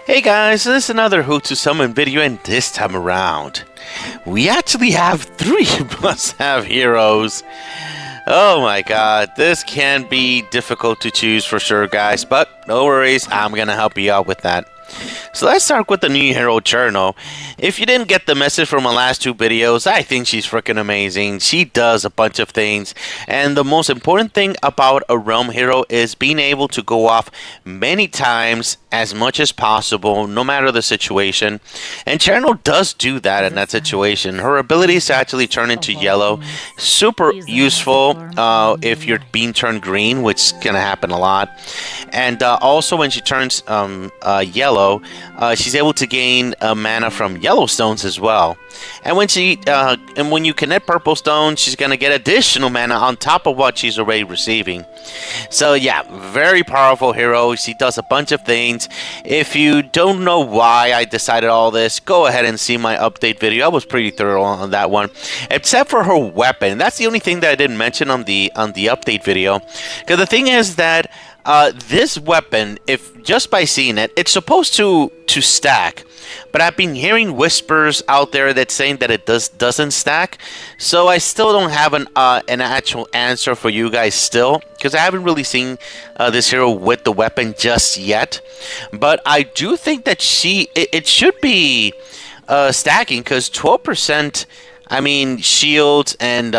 Hey guys, this is another Who to Summon video, and this time around, we actually have 3 must-have heroes. Oh my god, this can be difficult to choose for sure, guys, but no worries, I'm gonna help you out with that. So let's start with the new hero, Cherno. If you didn't get the message from my last 2 videos, I think she's freaking amazing. She does a bunch of things, and the most important thing about a realm hero is being able to go off many times as much as possible, no matter the situation. And Cherno does do that in that situation. Her abilities to actually turn into yellow, super useful if you're being turned green, which is gonna happen a lot. And also when she turns yellow, she's able to gain mana from yellow stones as well. And when you connect purple stones, she's gonna get additional mana on top of what she's already receiving. So yeah, very powerful hero. She does a bunch of things. If you don't know why I decided all this, go ahead and see my update video. I was pretty thorough on that one, except for her weapon. That's the only thing that I didn't mention on the update video. Because the thing is that this weapon, if just by seeing it, it's supposed to stack, but I've been hearing whispers out there that saying that it doesn't stack. So I still don't have an actual answer for you guys still, because I haven't really seen this hero with the weapon just yet. But I do think that it should be stacking, because 12%. I mean, shields and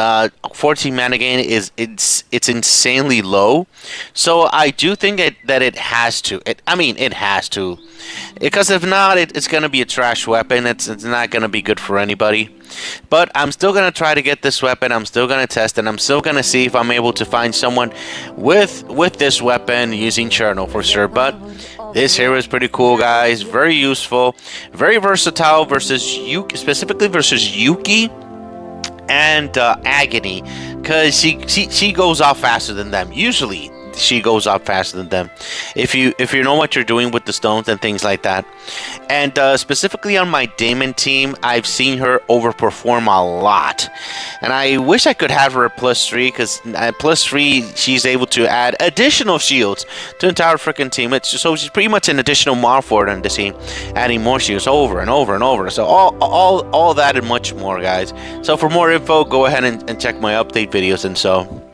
14 mana gain it's insanely low. So I do think that it has to. It has to. Because if not, it's going to be a trash weapon. It's not going to be good for anybody. But I'm still going to try to get this weapon. I'm still going to test it. I'm still going to see if I'm able to find someone with this weapon using Cherno for sure. But this hero is pretty cool, guys. Very useful. Very versatile versus Yuki, specifically versus Yuki and Agony. Because she goes off faster than them. Usually she goes off faster than them if you know what you're doing with the stones and things like that. And specifically on my Damon team, I've seen her overperform a lot, and I wish I could have her at +3, because at +3 she's able to add additional shields to the entire freaking team. So she's pretty much an additional mod for it on the team, adding more shields over and over and over. So all that and much more, guys. So for more info, go ahead and check my update videos and so.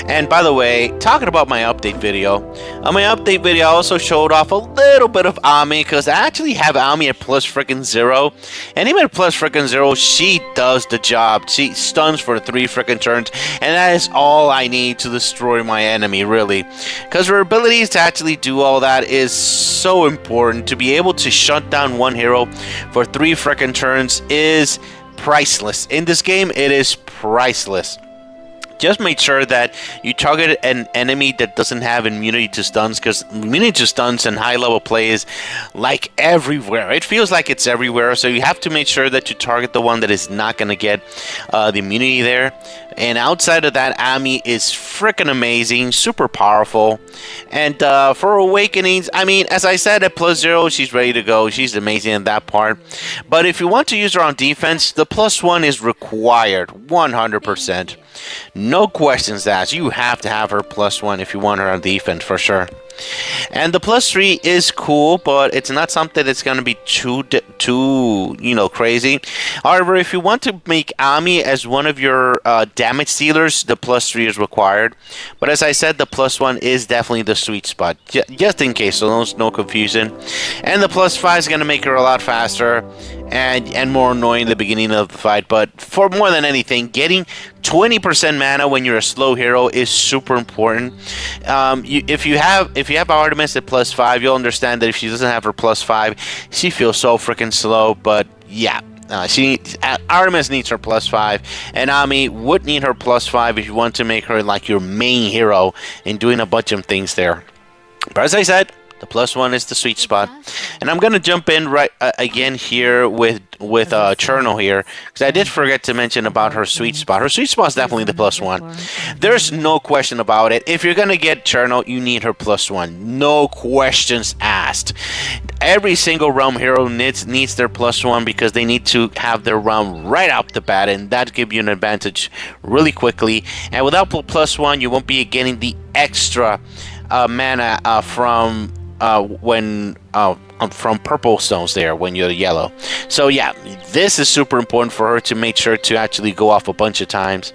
And by the way, talking about my update video, on my update video I also showed off a little bit of Ami, because I actually have Ami at +0, and even at +0, she does the job. She stuns for 3 freaking turns, and that is all I need to destroy my enemy, really. Because her abilities to actually do all that is so important. To be able to shut down one hero for 3 freaking turns is priceless. In this game, it is priceless. Just make sure that you target an enemy that doesn't have immunity to stuns, because immunity to stuns and high-level play is like everywhere. It feels like it's everywhere, so you have to make sure that you target the one that is not going to get the immunity there. And outside of that, Ami is freaking amazing, super powerful. And for awakenings, I mean, as I said, at +0, she's ready to go. She's amazing in that part. But if you want to use her on defense, the +1 is required, 100%. No questions asked. You have to have her +1 if you want her on defense for sure. And the +3 is cool, but it's not something that's going to be too crazy. However, if you want to make Ami as one of your damage dealers, the +3 is required. But as I said, the +1 is definitely the sweet spot, just in case, so there's no confusion. And the +5 is going to make her a lot faster and more annoying in the beginning of the fight. But for more than anything, getting 20% mana when you're a slow hero is super important. If you have Artemis at +5, you'll understand that if she doesn't have her +5, she feels so freaking slow. But yeah, Artemis needs her +5, and Ami would need her +5 if you want to make her like your main hero and doing a bunch of things there. But as I said, the +1 is the sweet spot. And I'm going to jump in right again here with Cherno here, because I did forget to mention about her sweet spot. Her sweet spot is definitely the +1. There's no question about it. If you're going to get Cherno, you need her +1. No questions asked. Every single realm hero needs their +1, because they need to have their realm right off the bat, and that gives you an advantage really quickly. And without +1, you won't be getting the extra mana from when from purple stones there when you're yellow. So yeah, this is super important for her to make sure to actually go off a bunch of times.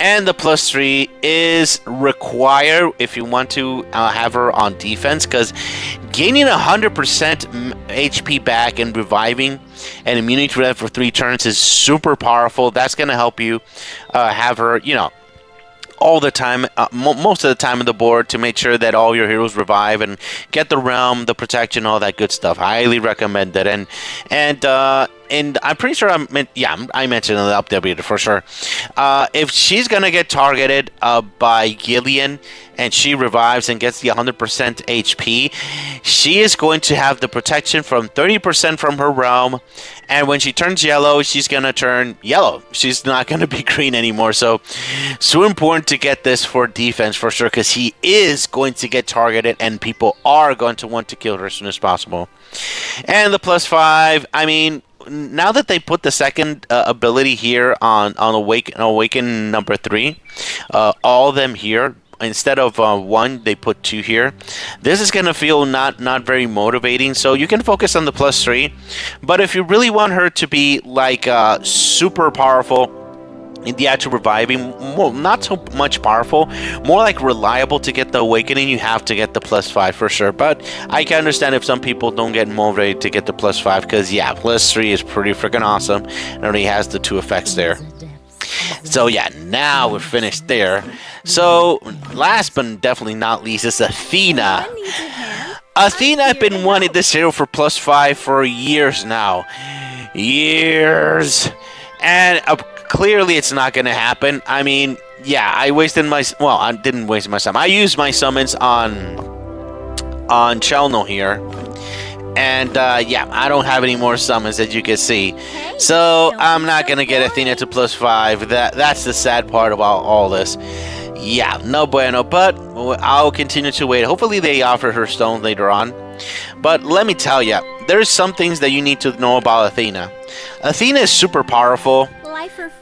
And the +3 is required if you want to have her on defense, because gaining 100% HP back and reviving and immunity to that for 3 turns is super powerful. That's going to help you have her, all the time, most of the time on the board, to make sure that all your heroes revive and get the realm, the protection, all that good stuff. Highly recommend it. And I'm pretty sure I mentioned in the update for sure. If she's gonna get targeted by Gillian and she revives and gets the 100% HP, she is going to have the protection from 30% from her realm. And when she turns yellow, she's gonna turn yellow. She's not gonna be green anymore. So important to get this for defense for sure, because he is going to get targeted and people are going to want to kill her as soon as possible. And the +5, I mean, now that they put the second ability here on Awaken number 3, all of them here, instead of 1, they put 2 here. This is going to feel not very motivating, so you can focus on the +3. But if you really want her to be like super powerful in the actual reviving, well, not so much powerful, more like reliable to get the awakening, you have to get the +5 for sure. But I can understand if some people don't get motivated to get the +5, because yeah, +3 is pretty freaking awesome. It already has the 2 effects there. So yeah, now we're finished there. So last but definitely not least is Athena. Athena, I've been wanting this hero for +5 for years now. Years. And clearly it's not going to happen. I mean, yeah, I didn't waste my time. I used my summons on Cherno here. And yeah, I don't have any more summons, as you can see. So I'm not going to get Athena to +5. That's the sad part about all this. Yeah, no bueno, but I'll continue to wait. Hopefully they offer her stone later on. But let me tell you, there's some things that you need to know about Athena. Athena is super powerful.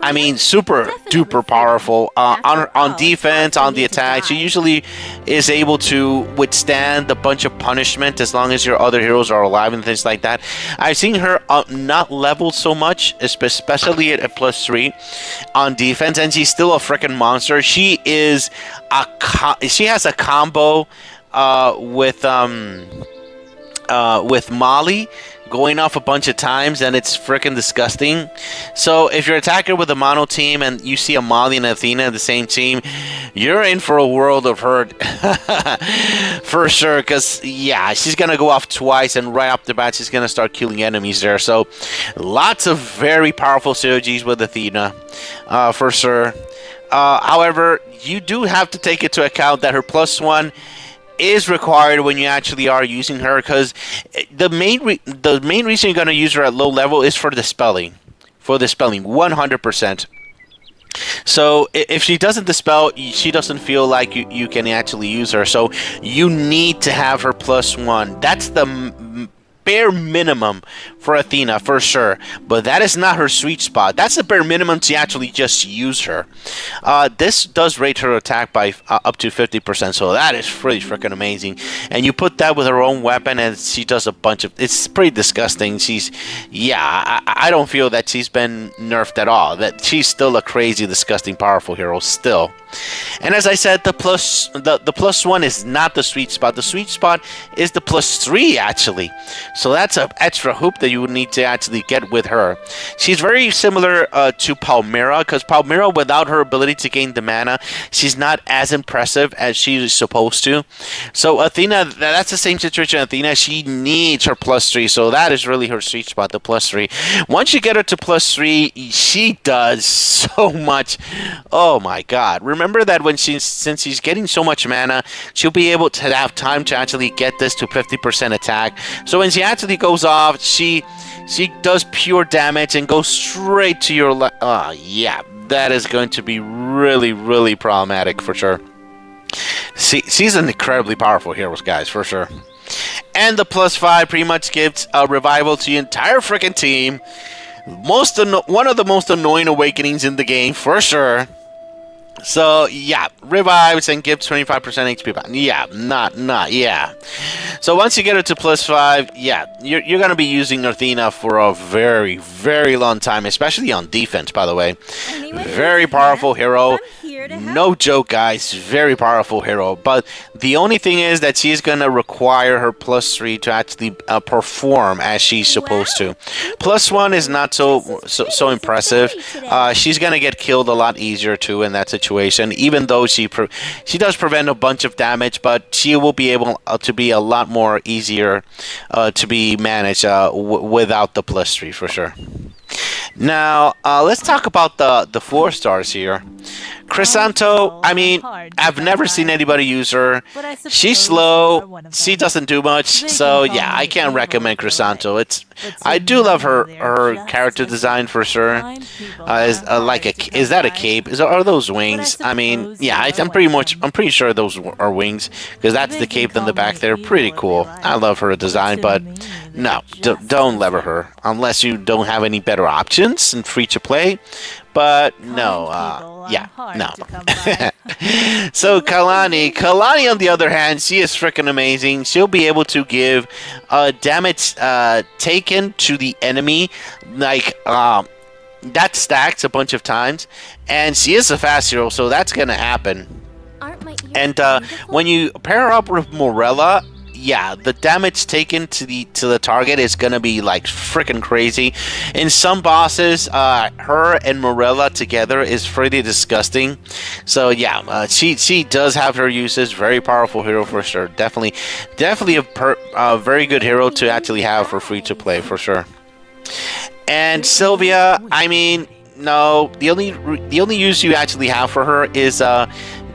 I mean, super duper powerful on defense, on the attack. She usually is able to withstand a bunch of punishment as long as your other heroes are alive and things like that. I've seen her not leveled so much, especially at +3 on defense, and she's still a freaking monster. She has a combo with Molly, going off a bunch of times, and it's freaking disgusting. So if you're attacking with a mono team and you see a Molly and Athena in the same team, you're in for a world of hurt for sure, because yeah, she's gonna go off twice, and right off the bat she's gonna start killing enemies there. So lots of very powerful synergies with Athena for sure. However, you do have to take into account that her +1 is required when you actually are using her, because the main reason you're going to use her at low level is for the spelling 100%. So if she doesn't dispel, she doesn't feel like you can actually use her. So you need to have her +1. That's the bare minimum for Athena for sure, but that is not her sweet spot. That's the bare minimum to actually just use her. This does rate her attack by up to 50%, so that is pretty freaking amazing. And you put that with her own weapon, and she does a bunch of. It's pretty disgusting. I don't feel that she's been nerfed at all. That she's still a crazy, disgusting, powerful hero still. And as I said, the +1 is not the sweet spot. The sweet spot is the +3 actually. So that's an extra hoop that you would need to actually get with her. She's very similar to Palmyra, because Palmyra, without her ability to gain the mana, she's not as impressive as she's supposed to. So Athena, that's the same situation. Athena, she needs her +3, so that is really her sweet spot, the +3. Once you get her to +3, she does so much. Oh my god. Remember that since she's getting so much mana, she'll be able to have time to actually get this to 50% attack. So when she actually goes off, she does pure damage and goes straight to your yeah, that is going to be really, really problematic for sure. She's an incredibly powerful hero, guys, for sure. And the +5 pretty much gives a revival to the entire freaking team. One of the most annoying awakenings in the game, for sure. So yeah, revives and gives 25% HP back. Yeah, yeah. So once you get it to +5, yeah, you're gonna be using Athena for a very, very long time, especially on defense. By the way, very powerful hero. No joke, guys. Very powerful hero. But the only thing is that she's gonna require her +3 to actually perform as she's supposed to. +1 is not so impressive. She's gonna get killed a lot easier too in that situation. Even though she does prevent a bunch of damage, but she will be able to be a lot more easier to be managed without the +3 for sure. Now, let's talk about the 4 stars here. Chrysanto, I mean, I've never seen anybody use her. She's slow. She doesn't do much. So, yeah, I can't recommend Chrysanto. I do love her character design for sure. Is that a cape? Are those wings? I mean, yeah, I'm pretty sure those are wings because that's the cape in the back there. Pretty cool. I love her design, but no, don't lever her unless you don't have any better options and free to play. But no, yeah, no. So Kalani on the other hand, she is freaking amazing. She'll be able to give damage taken to the enemy, like that stacks a bunch of times, and she is a fast hero, so that's gonna happen. And when you pair her up with Morella, yeah, the damage taken to the target is gonna be like freaking crazy. In some bosses, her and Morella together is pretty disgusting. So yeah, she does have her uses. Very powerful hero for sure. Definitely a very good hero to actually have for free to play for sure. And Sylvia, I mean, no, the only use you actually have for her is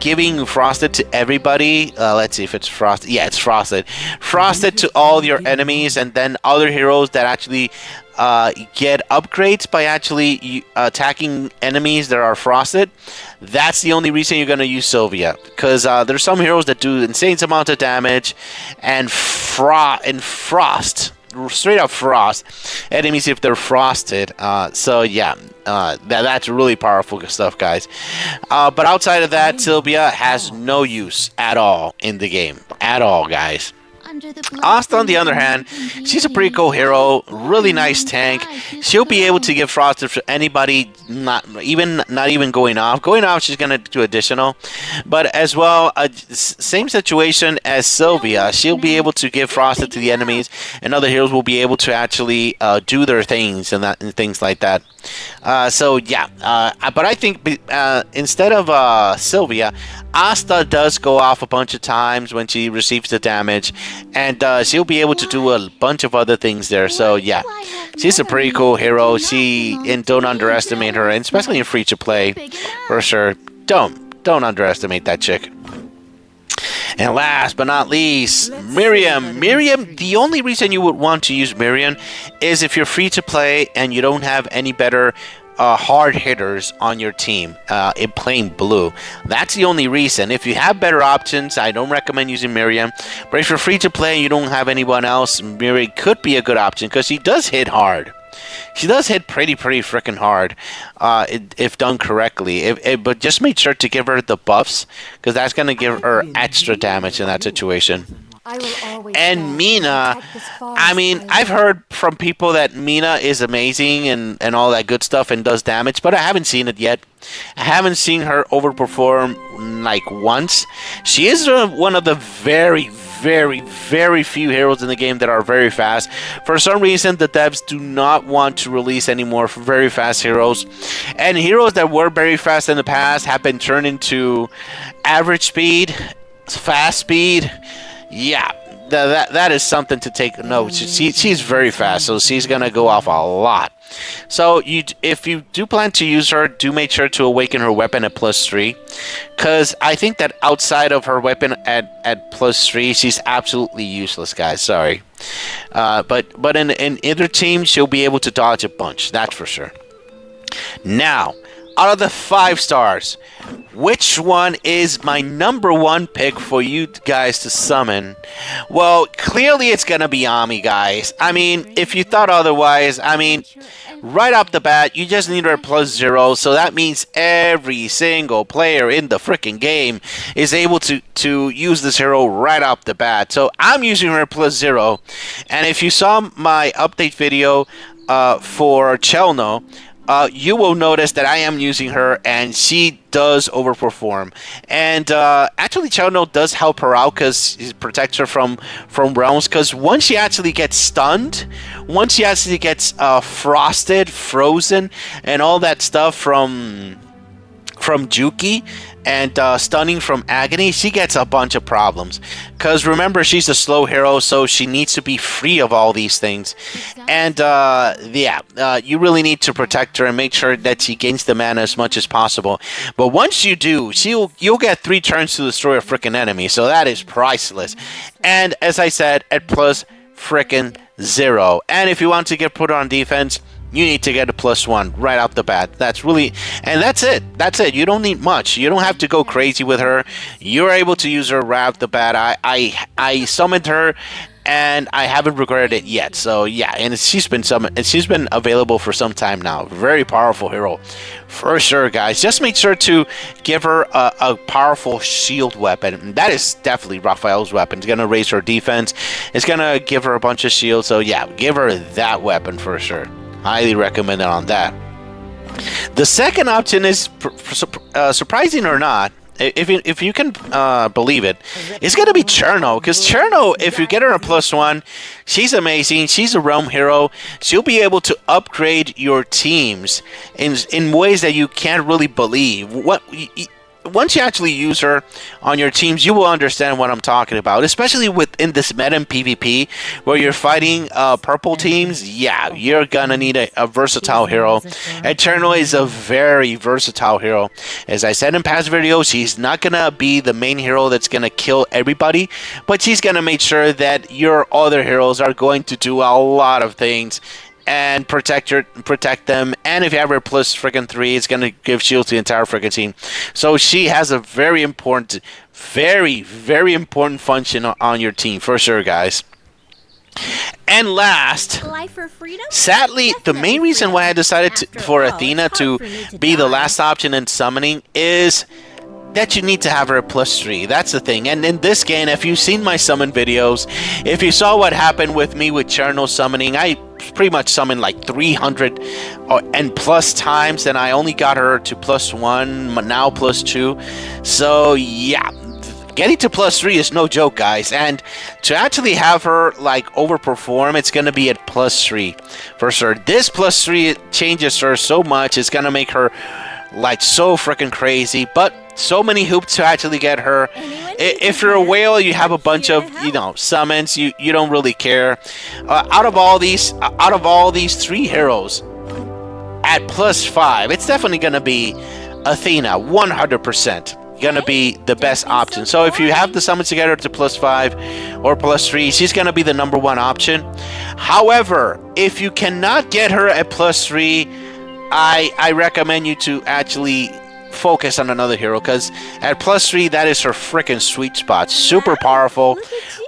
giving Frosted to everybody. Let's see if it's Frosted. Yeah, it's Frosted. Frosted to all your enemies, and then other heroes that actually get upgrades by actually attacking enemies that are Frosted. That's the only reason you're going to use Sylvia, because there's some heroes that do insane amounts of damage and frost. Straight up frost enemies if they're frosted. So yeah, that's really powerful stuff, guys. But outside of that, Sylvia has no use at all in the game. At all, guys. Asta, on the other hand, she's a pretty cool hero, really nice tank. She'll be able to give frosted for anybody, not even going off. Going off, she's gonna do additional, but as well, same situation as Sylvia. She'll be able to give frosted to the enemies, and other heroes will be able to actually do their things and things like that. So yeah, but I think instead of Sylvia, Asta does go off a bunch of times when she receives the damage, and she'll be able to do a bunch of other things there. So yeah, she's a pretty cool hero. And don't underestimate her, and especially in free to play, for sure. Don't underestimate that chick. And last but not least, Miriam. Miriam, the only reason you would want to use Miriam is if you're free to play and you don't have any better hard hitters on your team in playing blue. That's the only reason. If you have better options, I don't recommend using Miriam. But if you're free to play and you don't have anyone else, Miriam could be a good option because she does hit hard. She does hit pretty freaking hard if done correctly. But just make sure to give her the buffs, because that's going to give her extra damage in that situation. And Mina, I mean, I've heard from people that Mina is amazing and all that good stuff and does damage, but I haven't seen it yet. I haven't seen her overperform like once. She is one of the very few heroes in the game that are very fast. For some reason, the devs do not want to release any more very fast heroes. And heroes that were very fast in the past have been turned into average speed, fast speed. Yeah, that is something to take note. She's very fast, so she's going to go off a lot. So if you do plan to use her, do make sure to awaken her weapon at +3, because I think that outside of her weapon at +3, she's absolutely useless, guys. Sorry, but in either team, she'll be able to dodge a bunch. That's for sure. Now, out of the 5 stars, which one is my number 1 pick for you guys to summon? Well, clearly it's gonna be Ami, guys. I mean, if you thought otherwise, I mean, right off the bat, you just need her +0, so that means every single player in the freaking game is able to use this hero right off the bat. So I'm using her +0, and if you saw my update video for Cherno, you will notice that I am using her, and she does overperform. And actually, Cherno does help her out because it protects her from realms. Because once she actually gets stunned, once she actually gets frosted, frozen, and all that stuff from Juki and stunning from Agony, she gets a bunch of problems. Because remember, she's a slow hero, so she needs to be free of all these things. And you really need to protect her and make sure that she gains the mana as much as possible. But once you do, you'll get 3 turns to destroy a freaking enemy, so that is priceless. And as I said, at +0. And if you want to get put on defense, you need to get a +1 right off the bat. That's it. That's it. You don't need much. You don't have to go crazy with her. You're able to use her right off the bat. I summoned her, and I haven't regretted it yet. So yeah, and she's been summoned, and she's been available for some time now. Very powerful hero, for sure, guys. Just make sure to give her a powerful shield weapon. That is definitely Raphael's weapon. It's gonna raise her defense. It's gonna give her a bunch of shields. So yeah, give her that weapon for sure. Highly recommend it on that. The second option is, surprising or not, if you can believe it, it's going to be Cherno. Because Cherno, if you get her a +1, she's amazing. She's a realm hero. She'll be able to upgrade your teams in ways that you can't really believe. Once you actually use her on your teams, you will understand what I'm talking about, especially within this meta PvP where you're fighting purple teams. Yeah, you're gonna need a versatile hero, and Cherno is a very versatile hero. As I said in past videos, she's not gonna be the main hero that's gonna kill everybody, but she's gonna make sure that your other heroes are going to do a lot of things and protect them. And if you have her +3, it's gonna give shield to the entire freaking team. So she has a very important function on your team for sure, guys. And last, sadly, the main reason why I decided for Athena to be the last option in summoning is that you need to have her +3. That's the thing. And in this game, if you've seen my summon videos, if you saw what happened with me with Cherno summoning, I pretty much summoned like 300 and plus times, and I only got her to +1, now +2. So yeah, getting to +3 is no joke, guys. And to actually have her like overperform, it's gonna be at +3 for sure. This +3 changes her so much. It's gonna make her like so freaking crazy, but so many hoops to actually get her. If you're a whale, you have a bunch of summons. You don't really care. Out of all these 3 heroes at +5, it's definitely gonna be Athena. 100% gonna be the best option. So if you have the summons to get her to +5 or +3, she's gonna be the number 1 option. However, if you cannot get her at +3, I recommend you to actually focus on another hero, because at +3, that is her freaking sweet spot. Super powerful.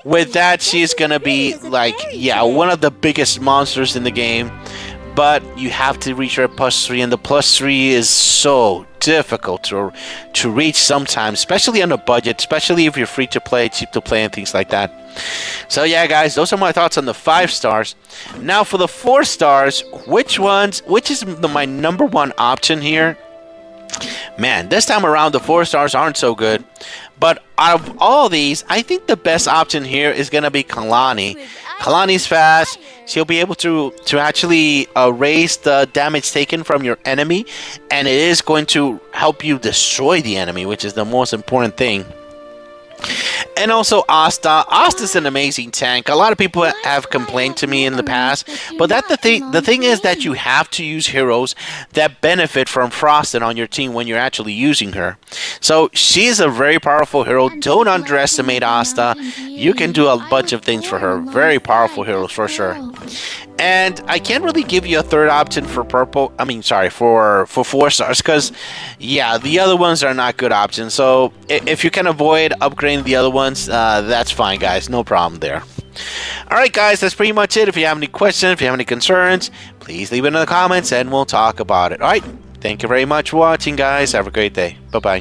With that, she's gonna be like, yeah, one of the biggest monsters in the game. But you have to reach her at +3, and the +3 is so difficult to reach sometimes, especially on a budget, especially if you're free to play, cheap to play, and things like that. So yeah, guys, those are my thoughts on the 5 stars. Now for the 4 stars, which is my number 1 option here? Man, this time around the 4 stars aren't so good. But out of all these, I think the best option here is going to be Kalani. Kalani's fast. She'll be able to actually raise the damage taken from your enemy. And it is going to help you destroy the enemy, which is the most important thing. And also Asta. Asta's an amazing tank. A lot of people have complained to me in the past, but the thing is that you have to use heroes that benefit from Frosted on your team when you're actually using her. So she's a very powerful hero. Don't underestimate Asta. You can do a bunch of things for her. Very powerful heroes for sure. And I can't really give you a third option for purple. I mean, sorry, for 4 stars, because yeah, the other ones are not good options. So if you can avoid upgrading the other ones, that's fine, guys. No problem there. All right, guys, that's pretty much it. If you have any questions, if you have any concerns, please leave it in the comments, and we'll talk about it. All right, thank you very much for watching, guys. Have a great day. Bye bye.